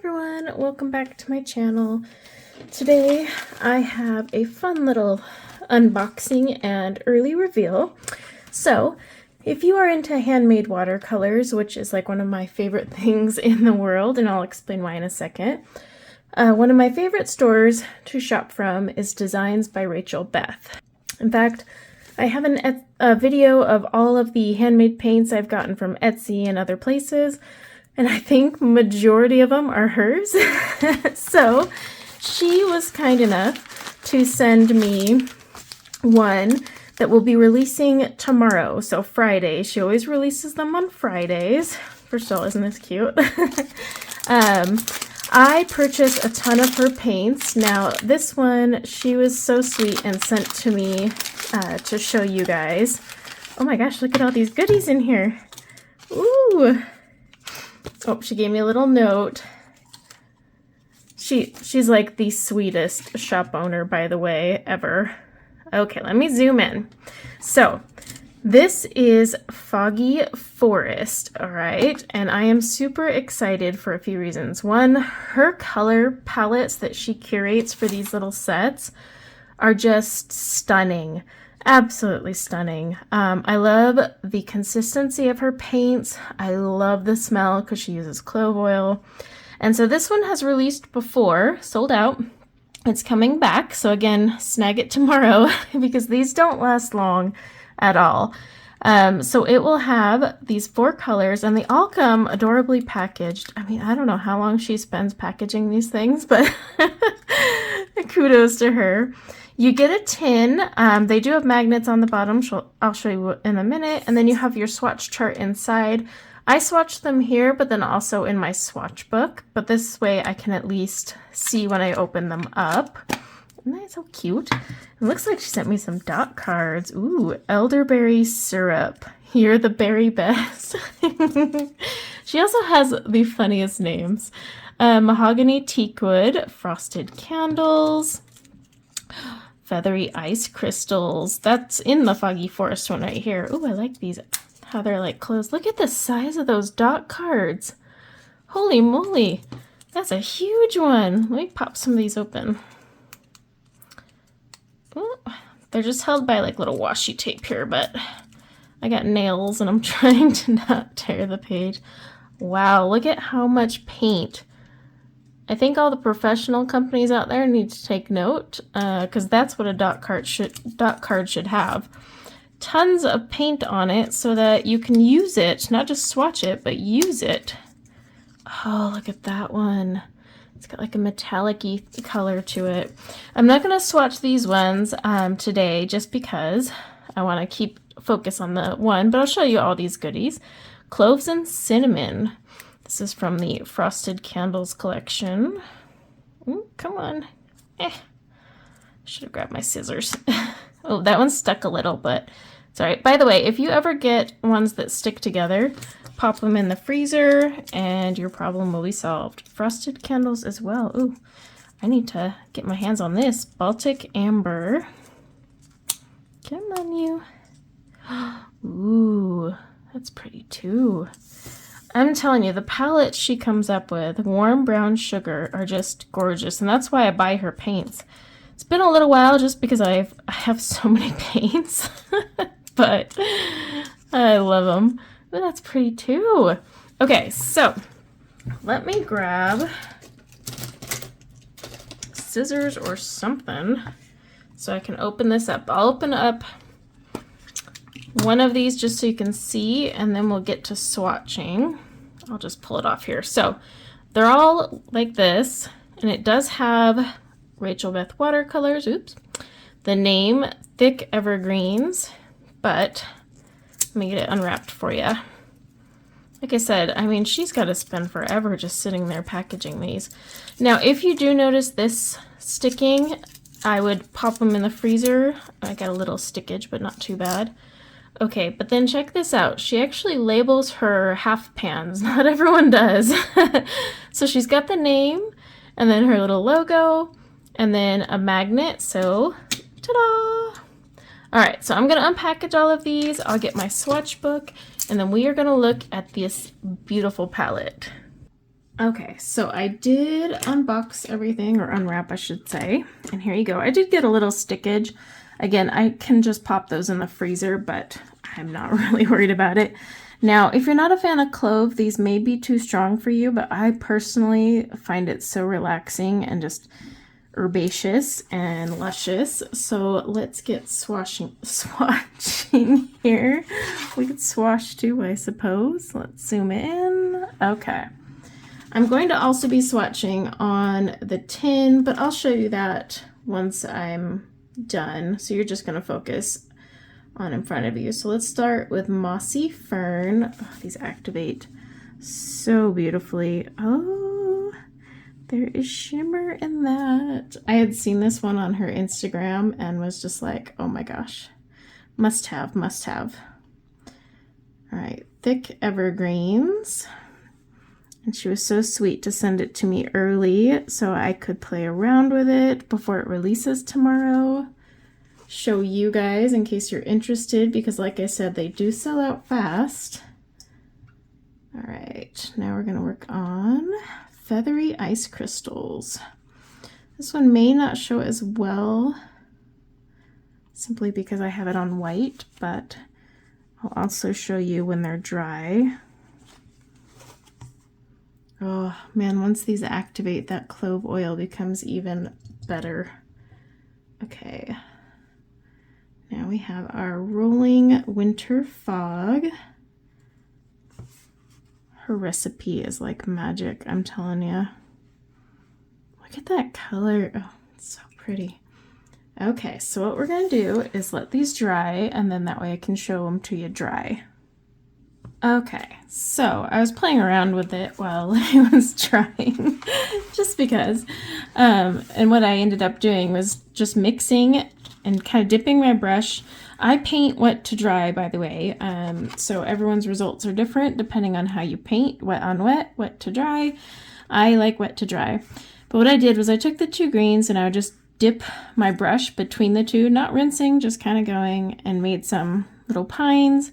everyone, welcome back to my channel. Today I have a fun little unboxing and early reveal. So if you are into handmade watercolors, which is like one of my favorite things in the world, and I'll explain why in a second, one of my favorite stores to shop from is Designs by Rachel Beth. In fact, I have a video of all of the handmade paints I've gotten from Etsy and other places, and I think majority of them are hers. So she was kind enough to send me one that will be releasing tomorrow, so Friday. She always releases them on Fridays. First of all, isn't this cute? I purchased a ton of her paints. Now this one, she was so sweet and sent to me to show you guys. Oh my gosh, look at all these goodies in here. Ooh. Oh, she gave me a little note. She's like the sweetest shop owner, by the way, ever. Okay, let me zoom in. So this is Foggy Forest, all right? And I am super excited for a few reasons. One, her color palettes that she curates for these little sets are just stunning. Absolutely stunning. I love the consistency of her paints. I love the smell because she uses clove oil. And so this one has released before, sold out. It's coming back. So again, snag it tomorrow because these don't last long at all. So it will have these 4 colors and they all come adorably packaged. I mean, I don't know how long she spends packaging these things, but kudos to her. You get a tin. They do have magnets on the bottom. I'll show you in a minute. And then you have your swatch chart inside. I swatched them here, but then also in my swatch book. But this way I can at least see when I open them up. Isn't that so cute? It looks like she sent me some dot cards. Ooh, elderberry syrup. You're the berry best. She also has the funniest names. Mahogany teakwood, frosted candles, feathery ice crystals. That's in the Foggy Forest one right here. Ooh, I like these, how they're like closed. Look at the size of those dot cards. Holy moly. That's a huge one. Let me pop some of these open. Ooh, they're just held by like little washi tape here, but I got nails and I'm trying to not tear the page. Wow, look at how much paint. I think all the professional companies out there need to take note because that's what a dot card should have. Tons of paint on it so that you can use it, not just swatch it, but use it. Oh, look at that one. It's got like a metallic-y color to it. I'm not going to swatch these ones today just because I want to keep focus on the one, but I'll show you all these goodies. Cloves and cinnamon. This is from the Frosted Candles collection. Ooh, come on. Should have grabbed my scissors. Oh, that one stuck a little, but it's all right. By the way, if you ever get ones that stick together, pop them in the freezer and your problem will be solved. Frosted candles as well. Ooh, I need to get my hands on this. Baltic Amber. Come on, you. Ooh, that's pretty too. I'm telling you, the palettes she comes up with, warm brown sugar, are just gorgeous, and that's why I buy her paints. It's been a little while just because I have so many paints, but I love them. Ooh, that's pretty too. Okay, so let me grab scissors or something so I can open this up. I'll open up one of these just so you can see, and then we'll get to swatching. I'll just pull it off here. So they're all like this, and it does have Rachel Beth watercolors. Oops. The name, Thick Evergreens, but let me get it unwrapped for you. Like I said, I mean, she's got to spend forever just sitting there packaging these. Now, if you do notice this sticking, I would pop them in the freezer. I got a little stickage, but not too bad. Okay, but then check this out. She actually labels her half pans. Not everyone does. So she's got the name, and then her little logo, and then a magnet. So, ta-da! All right, so I'm going to unpackage all of these. I'll get my swatch book, and then we are going to look at this beautiful palette. Okay, so I did unbox everything, or unwrap, I should say. And here you go. I did get a little stickage. Again, I can just pop those in the freezer, but I'm not really worried about it. Now, if you're not a fan of clove, these may be too strong for you, but I personally find it so relaxing and just herbaceous and luscious. So let's get swatching here. We could swash too, I suppose. Let's zoom in. Okay. I'm going to also be swatching on the tin, but I'll show you that once I'm done. So you're just going to focus on in front of you. So let's start with Mossy Fern. Oh, these activate so beautifully. Oh, there is shimmer in that. I had seen this one on her Instagram and was just like, oh my gosh, must have, must have. All right, Thick Evergreens. And she was so sweet to send it to me early so I could play around with it before it releases tomorrow. Show you guys in case you're interested, because like I said, they do sell out fast. All right, now we're gonna work on Feathery Ice Crystals. This one may not show as well simply because I have it on white, but I'll also show you when they're dry. Oh man, once these activate, that clove oil becomes even better. Okay, now we have our Rolling Winter Fog. Her recipe is like magic, I'm telling you. Look at that color. Oh, it's so pretty. Okay, so what we're gonna do is let these dry, and then that way I can show them to you dry. Okay, so I was playing around with it while I was trying, just because. And what I ended up doing was just mixing and kind of dipping my brush. I paint wet to dry, by the way, so everyone's results are different depending on how you paint. Wet on wet, wet to dry. I like wet to dry. But what I did was I took the two greens and I would just dip my brush between the two, not rinsing, just kind of going, and made some little pines.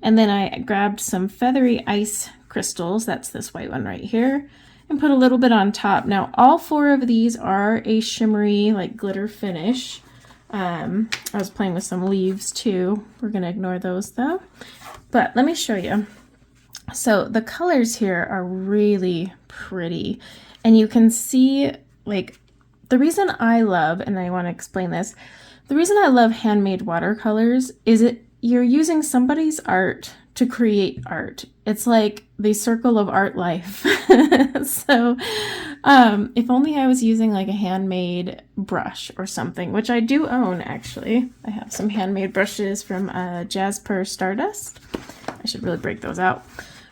And then I grabbed some Feathery Ice Crystals, that's this white one right here, and put a little bit on top. Now, all four of these are a shimmery, like glitter finish. I was playing with some leaves too. We're gonna ignore those though. But let me show you. So the colors here are really pretty. And you can see, like, the reason I love, and I wanna explain this, the reason I love handmade watercolors is you're using somebody's art to create art. It's like the circle of art life. So if only I was using like a handmade brush or something, which I do own actually. I have some handmade brushes from Jasper Stardust. I should really break those out.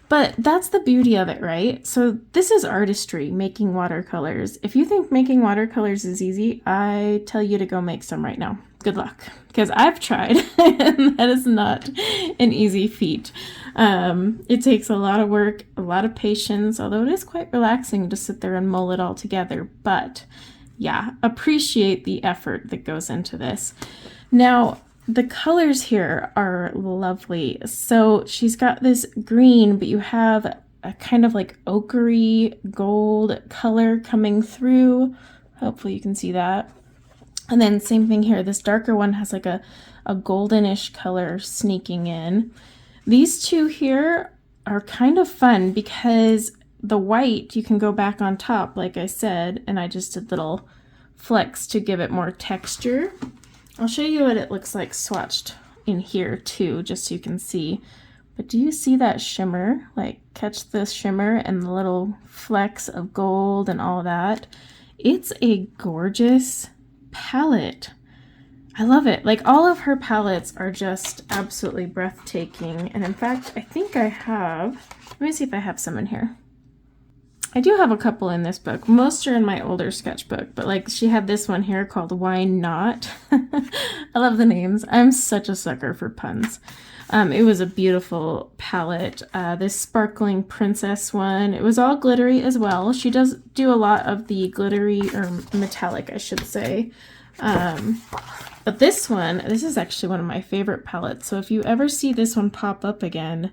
But that's the beauty of it, right? So this is artistry, making watercolors. If you think making watercolors is easy, I tell you to go make some right now. Good luck, because I've tried and that is not an easy feat. It takes a lot of work, a lot of patience, although it is quite relaxing to sit there and mull it all together. But yeah, appreciate the effort that goes into this. Now, the colors here are lovely. So she's got this green, but you have a kind of like ochre gold color coming through. Hopefully you can see that. And then same thing here, this darker one has like a goldenish color sneaking in. These two here are kind of fun because the white you can go back on top, like I said, and I just did little flecks to give it more texture. I'll show you what it looks like swatched in here too, just so you can see. But do you see that shimmer? Like, catch the shimmer and the little flecks of gold and all that. It's a gorgeous palette. I love it. Like, all of her palettes are just absolutely breathtaking. And in fact, I think I have, let me see if I have some in here. I do have a couple in this book. Most are in my older sketchbook, but like she had this one here called Why Not? I love the names. I'm such a sucker for puns. It was a beautiful palette. This sparkling princess one, it was all glittery as well. She does do a lot of the glittery, or metallic, I should say. But this one, this is actually one of my favorite palettes. So if you ever see this one pop up again,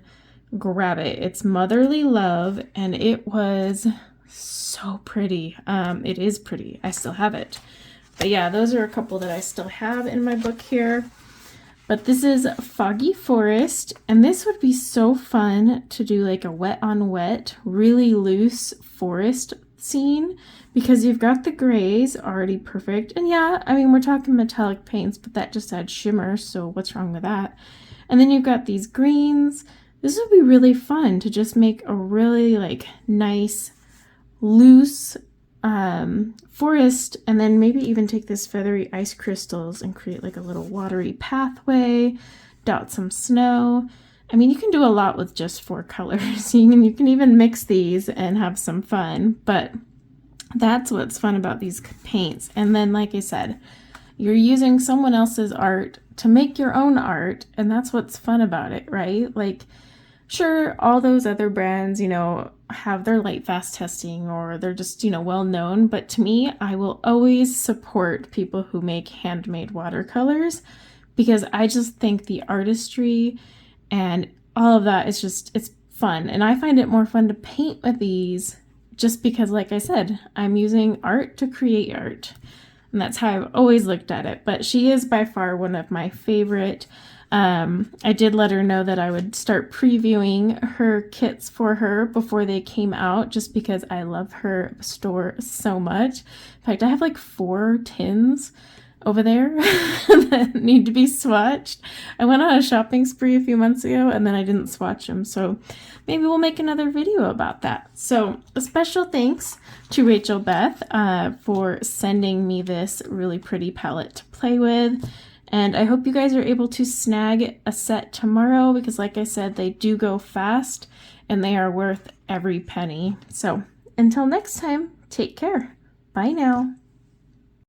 grab it. It's Motherly Love, and it was So pretty. It is pretty. I still have it. But yeah, those are a couple that I still have in my book here. But this is Foggy Forest, and this would be so fun to do like a wet on wet, really loose forest scene because you've got the grays already perfect. And yeah, I mean, we're talking metallic paints, but that just adds shimmer, so what's wrong with that? And then you've got these greens. This would be really fun to just make a really like nice, loose forest, and then maybe even take this feathery ice crystals and create like a little watery pathway, dot some snow. I mean, you can do a lot with just 4 colors. You can even mix these and have some fun, but that's what's fun about these paints. And then, like I said, you're using someone else's art to make your own art, and that's what's fun about it, right? Like, sure, all those other brands, have their light fast testing or they're just, well known. But to me, I will always support people who make handmade watercolors because I just think the artistry and all of that is just, it's fun. And I find it more fun to paint with these just because, like I said, I'm using art to create art. And that's how I've always looked at it. But she is by far one of my favorite. I did let her know that I would start previewing her kits for her before they came out just because I love her store so much. In fact, I have like 4 tins over there that need to be swatched. I went on a shopping spree a few months ago and then I didn't swatch them, so maybe we'll make another video about that. So a special thanks to Rachel Beth for sending me this really pretty palette to play with. And I hope you guys are able to snag a set tomorrow because, like I said, they do go fast and they are worth every penny. So until next time, take care. Bye now.